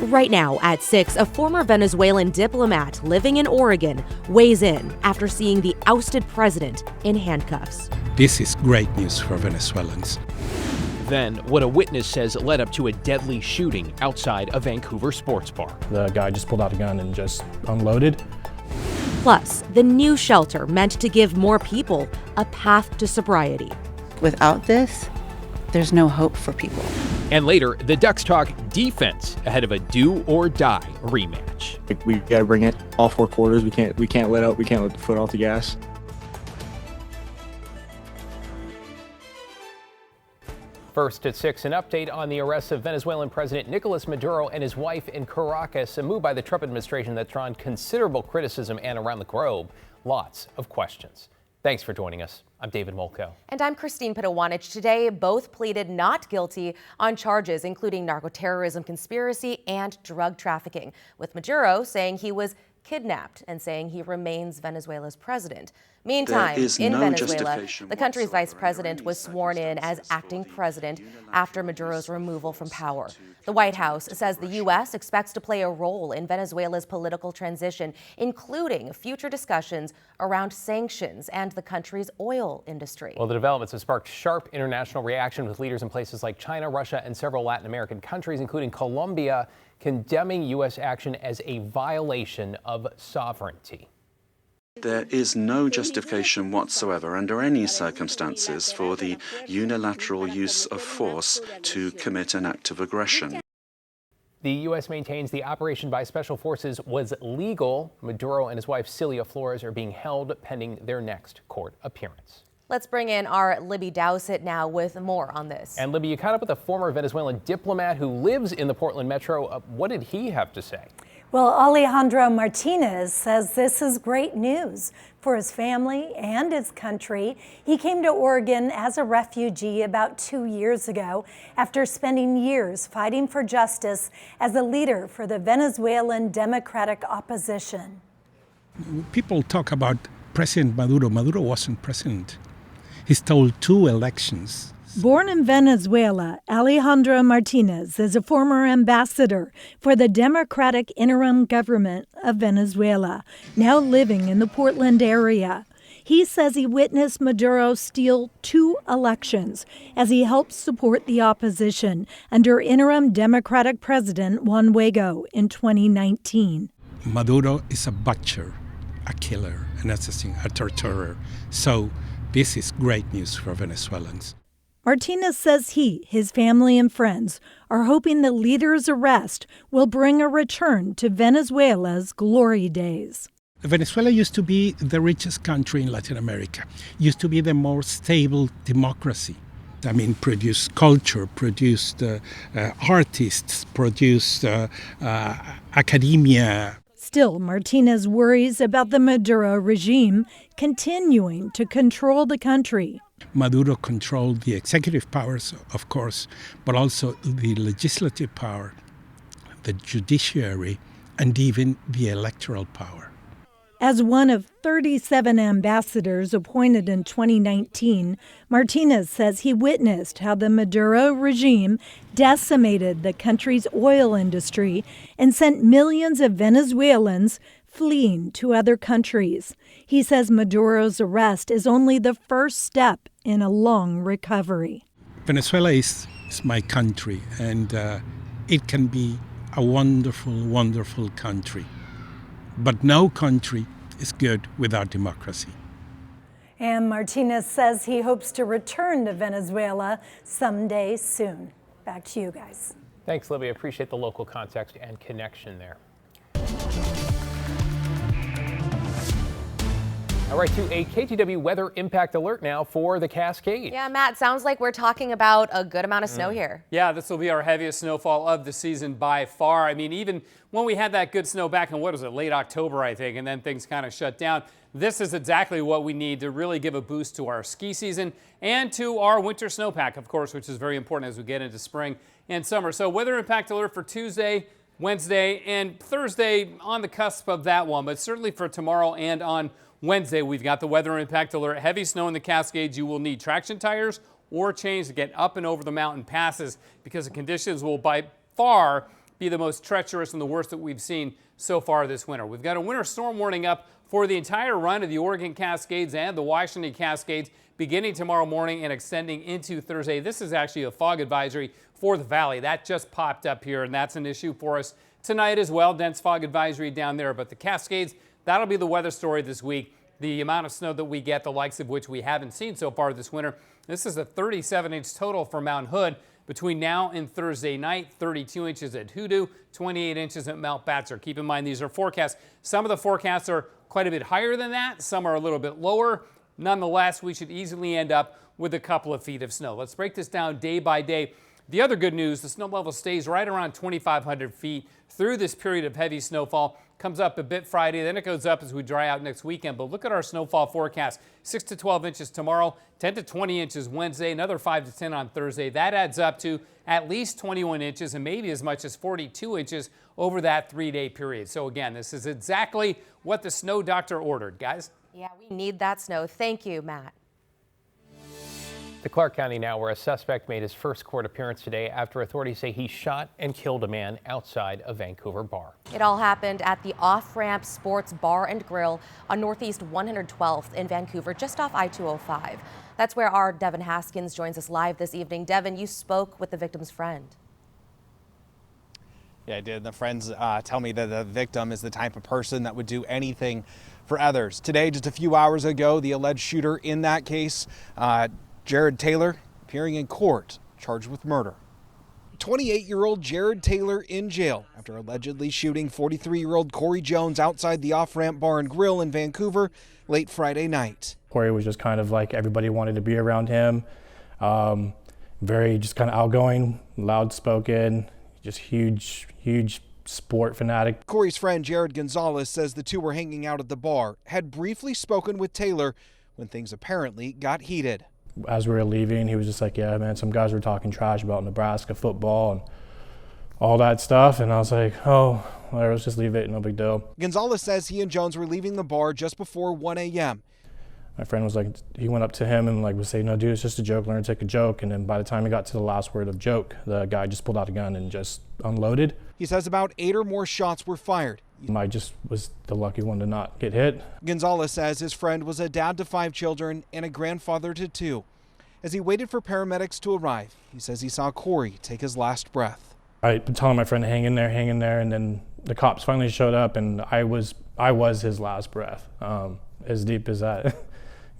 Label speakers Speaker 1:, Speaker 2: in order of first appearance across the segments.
Speaker 1: Right now at 6, a former Venezuelan diplomat living in Oregon weighs in after seeing the ousted president in handcuffs.
Speaker 2: This is great news for Venezuelans.
Speaker 3: Then, what a witness says led up to a deadly shooting outside a Vancouver sports bar.
Speaker 4: The guy just pulled out a gun and just unloaded.
Speaker 1: Plus, the new shelter meant to give more people a path to sobriety.
Speaker 5: Without this, there's no hope for people.
Speaker 3: And later, the Ducks talk defense ahead of a do-or-die rematch.
Speaker 6: We got to bring it all 4 quarters. We can't let up. We can't let the foot off the gas.
Speaker 3: First at 6, an update on the arrest of Venezuelan President Nicolas Maduro and his wife in Caracas, a move by the Trump administration that's drawn considerable criticism and around the globe, lots of questions. Thanks for joining us. I'm David Molko.
Speaker 7: And I'm Christine Pitawanich. Today, both pleaded not guilty on charges including narco-terrorism conspiracy and drug trafficking, with Maduro saying he was kidnapped and saying he remains Venezuela's president. Meantime, in Venezuela, the country's vice president was sworn in as acting president after Maduro's removal from power. The White House says the U.S. expects to play a role in Venezuela's political transition, including future discussions around sanctions and the country's oil industry.
Speaker 3: Well, the developments have sparked sharp international reaction, with leaders in places like China, Russia, and several Latin American countries, including Colombia, condemning U.S. action as a violation of sovereignty.
Speaker 8: There is no justification whatsoever under any circumstances for the unilateral use of force to commit an act of aggression.
Speaker 3: The U.S. maintains the operation by special forces was legal. Maduro and his wife Celia Flores are being held pending their next court appearance.
Speaker 7: Let's bring in our Libby Dowsett now with more on this.
Speaker 3: And Libby, you caught up with a former Venezuelan diplomat who lives in the Portland metro. What did he have to say?
Speaker 9: Well, Alejandro Martinez says this is great news for his family and his country. He came to Oregon as a refugee about 2 years ago after spending years fighting for justice as a leader for the Venezuelan Democratic opposition.
Speaker 2: People talk about President Maduro. Maduro wasn't president. He stole 2 elections.
Speaker 9: Born in Venezuela, Alejandro Martinez is a former ambassador for the Democratic Interim Government of Venezuela, now living in the Portland area. He says he witnessed Maduro steal 2 elections as he helped support the opposition under interim Democratic President Juan Guaido in 2019.
Speaker 2: Maduro is a butcher, a killer, an assassin, a torturer. So this is great news for Venezuelans.
Speaker 9: Martinez says he, his family, and friends are hoping the leader's arrest will bring a return to Venezuela's glory days.
Speaker 2: Venezuela used to be the richest country in Latin America, used to be the more stable democracy. I mean, produced culture, produced artists, produced academia.
Speaker 9: Still, Martinez worries about the Maduro regime continuing to control the country.
Speaker 2: Maduro controlled the executive powers, of course, but also the legislative power, the judiciary, and even the electoral power.
Speaker 9: As one of 37 ambassadors appointed in 2019, Martinez says he witnessed how the Maduro regime decimated the country's oil industry and sent millions of Venezuelans fleeing to other countries. He says Maduro's arrest is only the first step in a long recovery.
Speaker 2: Venezuela is my country, and it can be a wonderful, wonderful country. But no country is good without democracy.
Speaker 9: And Martinez says he hopes to return to Venezuela someday soon. Back to you guys.
Speaker 3: Thanks, Libby. I appreciate the local context and connection there. All right, to a KGW weather impact alert now for the Cascades.
Speaker 7: Yeah, Matt, sounds like we're talking about a good amount of snow here.
Speaker 10: Yeah, this will be our heaviest snowfall of the season by far. I mean, even when we had that good snow back in, what was it, late October, I think, and then things kind of shut down. This is exactly what we need to really give a boost to our ski season and to our winter snowpack, of course, which is very important as we get into spring and summer. So weather impact alert for Tuesday, Wednesday, and Thursday on the cusp of that one, but certainly for tomorrow and on Wednesday, we've got the weather impact alert. Heavy snow in the Cascades. You will need traction tires or chains to get up and over the mountain passes because the conditions will by far be the most treacherous and the worst that we've seen so far this winter. We've got a winter storm warning up for the entire run of the Oregon Cascades and the Washington Cascades beginning tomorrow morning and extending into Thursday. This is actually a fog advisory for the valley. That just popped up here, and that's an issue for us tonight as well. Dense fog advisory down there. But the Cascades, that'll be the weather story this week. The amount of snow that we get, the likes of which we haven't seen so far this winter. This is a 37-inch total for Mount Hood between now and Thursday night. 32 inches at Hoodoo, 28 inches at Mount Batzer. Keep in mind, these are forecasts. Some of the forecasts are quite a bit higher than that. Some are a little bit lower. Nonetheless, we should easily end up with a couple of feet of snow. Let's break this down day by day. The other good news, the snow level stays right around 2,500 feet through this period of heavy snowfall. Comes up a bit Friday, then it goes up as we dry out next weekend. But look at our snowfall forecast. 6 to 12 inches tomorrow, 10 to 20 inches Wednesday, another 5 to 10 on Thursday. That adds up to at least 21 inches and maybe as much as 42 inches over that 3-day period. So again, this is exactly what the snow doctor ordered, guys.
Speaker 7: Yeah, we need that snow. Thank you, Matt.
Speaker 3: To Clark County now, where a suspect made his first court appearance today after authorities say he shot and killed a man outside a Vancouver bar.
Speaker 7: It all happened at the Off-Ramp Sports Bar and Grill on Northeast 112th in Vancouver, just off I-205. That's where our Devin Haskins joins us live this evening. Devin, you spoke with the victim's friend.
Speaker 11: Yeah, I did. The friends tell me that the victim is the type of person that would do anything for others. Today, just a few hours ago, the alleged shooter in that case, Jared Taylor, appearing in court, charged with murder. 28-year-old Jared Taylor in jail after allegedly shooting 43-year-old Corey Jones outside the Off-Ramp Bar and Grill in Vancouver late Friday night.
Speaker 4: Corey was just kind of like everybody wanted to be around him. Very just kind of outgoing, loud-spoken, just huge sport fanatic.
Speaker 11: Corey's friend Jared Gonzalez says the two were hanging out at the bar, had briefly spoken with Taylor when things apparently got heated.
Speaker 4: As we were leaving, he was just like, yeah, man, some guys were talking trash about Nebraska football and all that stuff. And I was like, oh, well, let's just leave it, no big deal.
Speaker 11: Gonzalez says he and Jones were leaving the bar just before 1 a.m.
Speaker 4: My friend was like, he went up to him and like was saying, no, dude, it's just a joke, learn to take a joke. And then by the time he got to the last word of joke, the guy just pulled out a gun and just unloaded.
Speaker 11: He says about 8 or more shots were fired.
Speaker 4: I just was the lucky one to not get hit.
Speaker 11: Gonzalez says his friend was a dad to 5 children and a grandfather to 2. As he waited for paramedics to arrive, he says he saw Corey take his last breath.
Speaker 4: I'd been telling my friend to hang in there, and then the cops finally showed up, and I was his last breath. As deep as that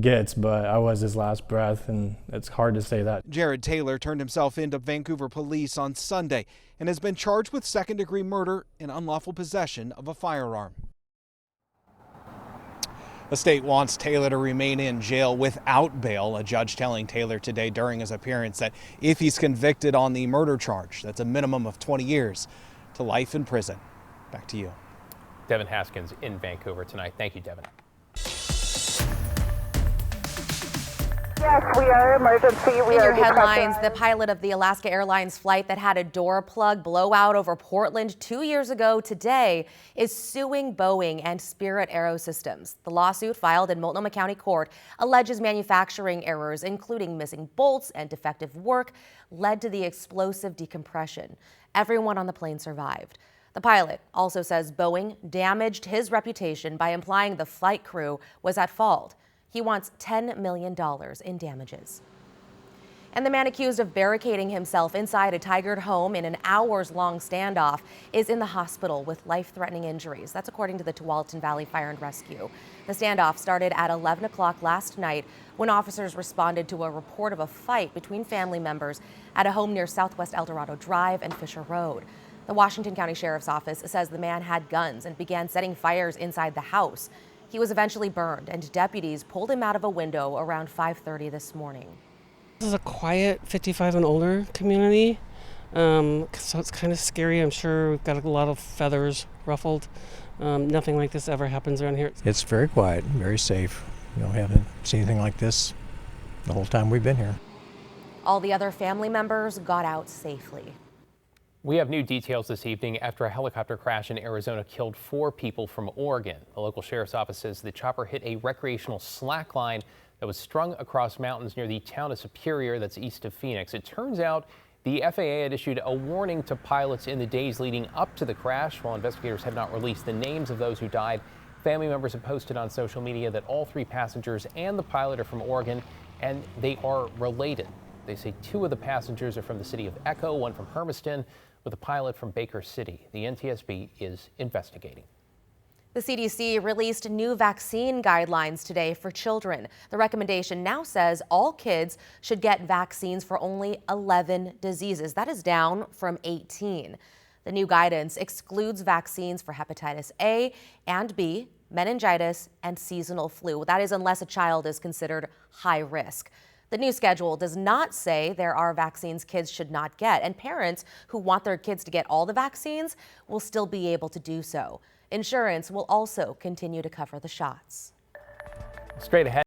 Speaker 4: gets, but I was his last breath, and it's hard to say that.
Speaker 11: Jared Taylor turned himself in to Vancouver police on Sunday and has been charged with second-degree murder and unlawful possession of a firearm. The state wants Taylor to remain in jail without bail. A judge telling Taylor today during his appearance that if he's convicted on the murder charge, that's a minimum of 20 years to life in prison. Back to you.
Speaker 3: Devin Haskins in Vancouver tonight. Thank you, Devin.
Speaker 12: Yes, we are emergency.
Speaker 7: In your headlines, the pilot of the Alaska Airlines flight that had a door plug blow out over Portland 2 years ago today is suing Boeing and Spirit Aerosystems. The lawsuit filed in Multnomah County Court alleges manufacturing errors, including missing bolts and defective work, led to the explosive decompression. Everyone on the plane survived. The pilot also says Boeing damaged his reputation by implying the flight crew was at fault. He wants $10 million in damages. And the man accused of barricading himself inside a Tigard home in an hours-long standoff is in the hospital with life-threatening injuries. That's according to the Tualatin Valley Fire and Rescue. The standoff started at 11 o'clock last night when officers responded to a report of a fight between family members at a home near Southwest El Dorado Drive and Fisher Road. The Washington County Sheriff's Office says the man had guns and began setting fires inside the house. He was eventually burned, and deputies pulled him out of a window around 5:30 this morning.
Speaker 13: This is a quiet 55 and older community, so it's kind of scary. I'm sure we've got a lot of feathers ruffled. Nothing like this ever happens around here.
Speaker 14: It's very quiet, very safe. Haven't seen anything like this the whole time we've been here.
Speaker 7: All the other family members got out safely.
Speaker 3: We have new details this evening after a helicopter crash in Arizona killed 4 people from Oregon. The local sheriff's office says the chopper hit a recreational slack line that was strung across mountains near the town of Superior that's east of Phoenix. It turns out The FAA had issued a warning to pilots in the days leading up to the crash. While investigators have not released the names of those who died, family members have posted on social media that all 3 passengers and the pilot are from Oregon, and they are related. They say 2 of the passengers are from the city of Echo, 1 from Hermiston, with a pilot from Baker City. The NTSB is investigating.
Speaker 7: The CDC released new vaccine guidelines today for children. The recommendation now says all kids should get vaccines for only 11 diseases. That is down from 18. The new guidance excludes vaccines for hepatitis A and B, meningitis, and seasonal flu. That is unless a child is considered high risk. The new schedule does not say there are vaccines kids should not get, and parents who want their kids to get all the vaccines will still be able to do so. Insurance will also continue to cover the shots.
Speaker 3: Straight ahead.